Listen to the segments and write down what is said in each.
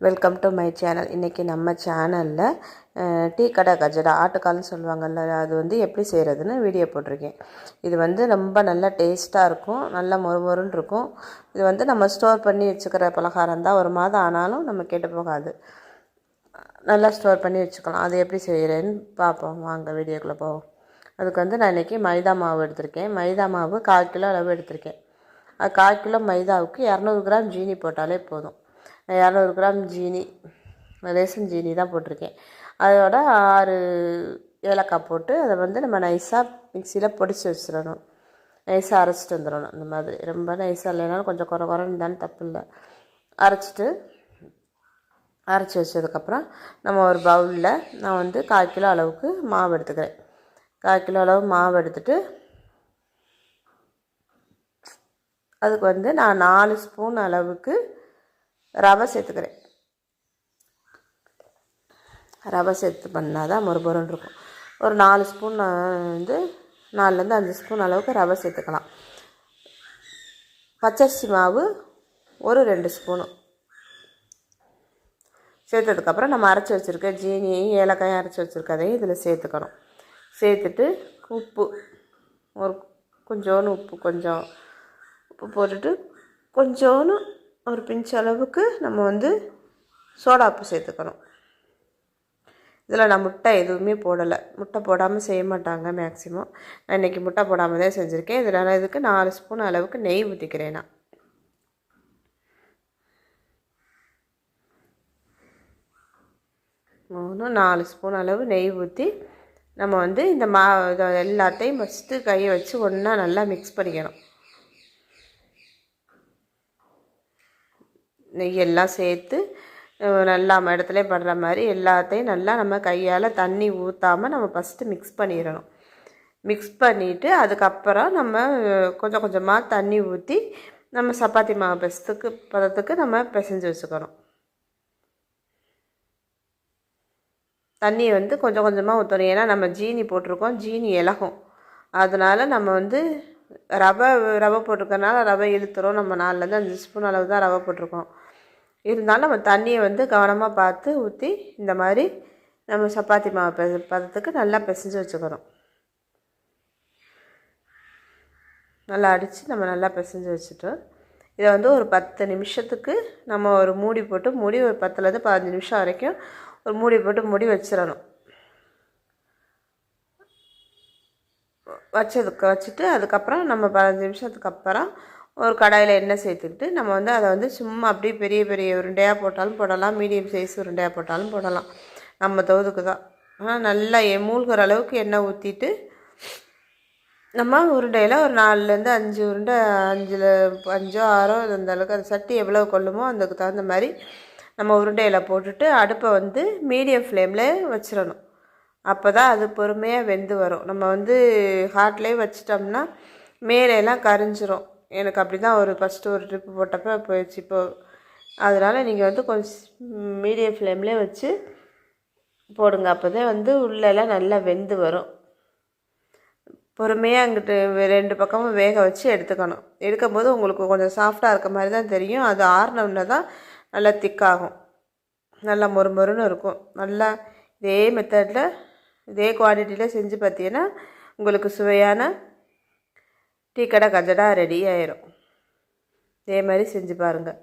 Welcome to my channel. இன்றைக்கி நம்ம சேனலில் டீ கடை கஜடா ஆட்டுக்கால்னு சொல்லுவாங்கள்ல, அது வந்து எப்படி செய்கிறதுன்னு வீடியோ போட்டிருக்கேன். இது வந்து ரொம்ப நல்லா டேஸ்ட்டாக இருக்கும், நல்லா மொறுமொறுன்னு இருக்கும். இது வந்து நம்ம ஸ்டோர் பண்ணி வச்சுக்கிற பலகாரம் தான், ஒரு மாதம் ஆனாலும் நம்ம கெட்டு போகாது. நல்லா ஸ்டோர் பண்ணி வச்சுக்கலாம். அது எப்படி செய்கிறேன்னு பார்ப்போம், வாங்க வீடியோக்குள்ளே போவோம். அதுக்கு வந்து நான் இன்றைக்கி மைதா மாவு எடுத்திருக்கேன். மைதா மாவு 1/4 கிலோ அளவு எடுத்திருக்கேன். அது 1/4 கிலோ மைதாவுக்கு 200 கிராம் ஜீனி போட்டாலே போதும். 200 கிராம் ஜீனி, ரேசன் ஜீனி தான் போட்டிருக்கேன். அதோட 6 ஏலக்காய் போட்டு அதை வந்து நம்ம நைஸாக மிக்சியில் பொடிச்சு வச்சிடணும். நைஸாக அரைச்சிட்டு வந்துடணும். இந்த மாதிரி ரொம்ப நைஸாக இல்லைனாலும் கொஞ்சம் குறைன்னு இருந்தாலும் தப்பு இல்லை. அரைச்சி வச்சதுக்கப்புறம் நம்ம ஒரு பவுலில் நான் வந்து 1/4 கிலோ அளவுக்கு மாவு எடுத்துக்கிறேன். 1/4 கிலோ அளவு மாவு எடுத்துகிட்டு அதுக்கு வந்து நான் 4 ஸ்பூன் அளவுக்கு ரவை சேர்த்துக்கிறேன். ரவை சேர்த்து பண்ணால் தான் மொறுமொறுன்னு இருக்கும். ஒரு 4 ஸ்பூன் வந்து 4லேருந்து 5 ஸ்பூன் அளவுக்கு ரவை சேர்த்துக்கலாம். பச்சரிசி மாவு ஒரு 2 ஸ்பூனு சேர்த்ததுக்கப்புறம் நம்ம அரைச்சி வச்சுருக்க ஜீனியையும் ஏலக்காயும் அரைச்சி வச்சுருக்கதையும் இதில் சேர்த்துக்கணும். சேர்த்துட்டு உப்பு கொஞ்சோன்னு உப்பு போட்டுட்டு கொஞ்சோன்னு ஒரு பிஞ்ச் அளவுக்கு நம்ம வந்து சோடாப்பு சேர்த்துக்கணும். இதில் நான் முட்டை எதுவுமே போடலை. முட்டை போடாமல் செய்ய மாட்டாங்க மேக்ஸிமம். நான் இன்றைக்கி முட்டை போடாமல் தான் செஞ்சுருக்கேன். இதில் இதுக்கு 4 ஸ்பூன் அளவுக்கு நெய் ஊற்றிக்கிறேன். நான் 4 ஸ்பூன் அளவு நெய் ஊற்றி நம்ம வந்து இந்த எல்லாத்தையும் ஃபஸ்ட்டு கையை வச்சு ஒன்றா நல்லா மிக்ஸ் பண்ணிக்கணும். நெய்யெல்லாம் சேர்த்து நல்லா இடத்துல படுற மாதிரி எல்லாத்தையும் நல்லா நம்ம கையால் தண்ணி ஊற்றாமல் நம்ம ஃபஸ்ட்டு மிக்ஸ் பண்ணிடணும். மிக்ஸ் பண்ணிவிட்டு அதுக்கப்புறம் நம்ம கொஞ்சம் கொஞ்சமாக தண்ணி ஊற்றி நம்ம சப்பாத்தி மாவு பதத்துக்கு நம்ம பிசைஞ்சு வச்சுக்கணும். தண்ணியை வந்து கொஞ்சம் கொஞ்சமாக ஊற்றணும். ஏன்னா நம்ம ஜீனி போட்டிருக்கோம், ஜீனி இலகும். அதனால் நம்ம வந்து ரவை போட்டிருக்கனால ரவை இழுத்துரும். நம்ம 4லேருந்து 5 ஸ்பூன் அளவு தான் ரவை போட்டிருக்கோம். இருந்தாலும் நம்ம தண்ணியை வந்து கவனமாக பார்த்து ஊற்றி இந்த மாதிரி நம்ம சப்பாத்தி மாவு பதத்துக்கு நல்லா பிசைஞ்சு வச்சுக்கிறோம். நல்லா அடித்து நம்ம நல்லா பிசைஞ்சு வச்சுட்டோம். இதை வந்து ஒரு 10 நிமிஷத்துக்கு நம்ம ஒரு மூடி போட்டு ஒரு 10லேருந்து 15 நிமிஷம் வரைக்கும் ஒரு மூடி போட்டு வச்சிடணும். வச்சுட்டு அதுக்கப்புறம் நம்ம 15 நிமிஷத்துக்கு அப்புறம் ஒரு கடாயில் எண்ணெய் சேர்த்துக்கிட்டு நம்ம வந்து அதை வந்து சும்மா அப்படியே பெரிய பெரிய உருண்டையாக போட்டாலும் போடலாம், மீடியம் சைஸ் உருண்டையாக போட்டாலும் போடலாம். நம்ம தோதுக்கு தான். ஆனால் நல்லா மூழ்கிற அளவுக்கு எண்ணெய் ஊற்றிட்டு நம்ம உருண்டையில் ஒரு 4லேருந்து 5 உருண்டை, 5 6 அந்த அளவுக்கு அந்த சட்டி எவ்வளோ கொள்ளுமோ அதுக்கு தகுந்த மாதிரி நம்ம உருண்டையில் போட்டுட்டு அடுப்பை வந்து மீடியம் ஃப்ளேமில் வச்சிடணும். அப்போ தான் அது பொறுமையாக வெந்து வரும். நம்ம வந்து ஹாட்லேயே வச்சிட்டோம்னா மேலையெல்லாம் கரிஞ்சிரும். எனக்கு அப்படி தான் ஃபஸ்ட்டு ஒரு ட்ரிப்பு போட்டப்போ போயிடுச்சு. அதனால் நீங்கள் வந்து கொஞ்சம் மீடியம் ஃப்ளேம்லேயே வச்சு போடுங்க. அப்போ தான் வந்து உள்ளெல்லாம் நல்லா வெந்து வரும். பொறுமையாக அங்கிட்டு 2 பக்கமும் வேக வச்சு எடுத்துக்கணும். எடுக்கும்போது உங்களுக்கு கொஞ்சம் சாஃப்டாக இருக்க மாதிரி தான் தெரியும். அது ஆறினோம்னா தான் நல்லா திக்காகும், நல்லா மொறுமொறுன்னு இருக்கும். நல்லா இதே மெத்தடில் இதே குவான்டிட்டியில் செஞ்சு பார்த்தீங்கன்னா உங்களுக்கு சுவையான டீ கடை கஜடா ரெடி ஆயிரும். இதே மாதிரி செஞ்சு பாருங்கள்.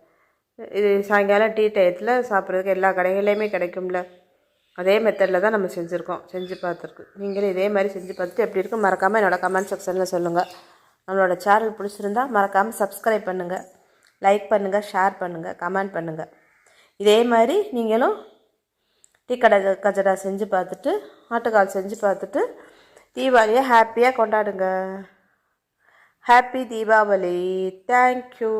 இது சாயங்காலம் டீ டயத்தில் சாப்பிட்றதுக்கு எல்லா கடைகள்லையுமே கிடைக்கும்ல. அதே மெத்தடில் தான் நம்ம செஞ்சு பார்த்துருக்கு. நீங்களும் இதே மாதிரி செஞ்சு பார்த்துட்டு எப்படி இருக்கும் மறக்காமல் என்னோடய கமெண்ட் செக்ஷனில் சொல்லுங்கள். நம்மளோட சேனல் பிடிச்சிருந்தால் மறக்காமல் சப்ஸ்கிரைப் பண்ணுங்கள், லைக் பண்ணுங்கள், ஷேர் பண்ணுங்கள், கமெண்ட் பண்ணுங்கள். இதே மாதிரி நீங்களும் டீ கடை கஜடா செஞ்சு பார்த்துட்டு ஆட்டுக்கால் செஞ்சு பார்த்துட்டு தீபாவளியை ஹாப்பியாக கொண்டாடுங்க. ஹாப்பி தீபாவளி. தேங்க்யூ.